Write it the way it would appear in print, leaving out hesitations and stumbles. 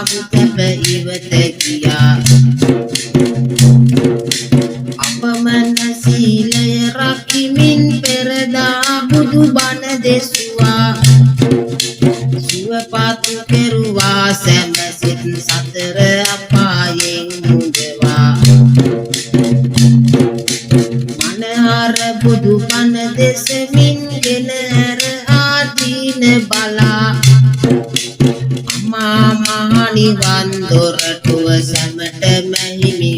කැප ඉවත ගියා අපමණ සීලය රකිමින් පෙරදා බුදු බණ දෙසුවා සුවපත් කෙරුවා සෑම සිත් සතර අපායෙන් මුදවා මනහර බුදු බණ දෙසමින් ගෙන ඇර ආදීන බලා අමා මහ නිවන් දොරටුව සැමට මහිමි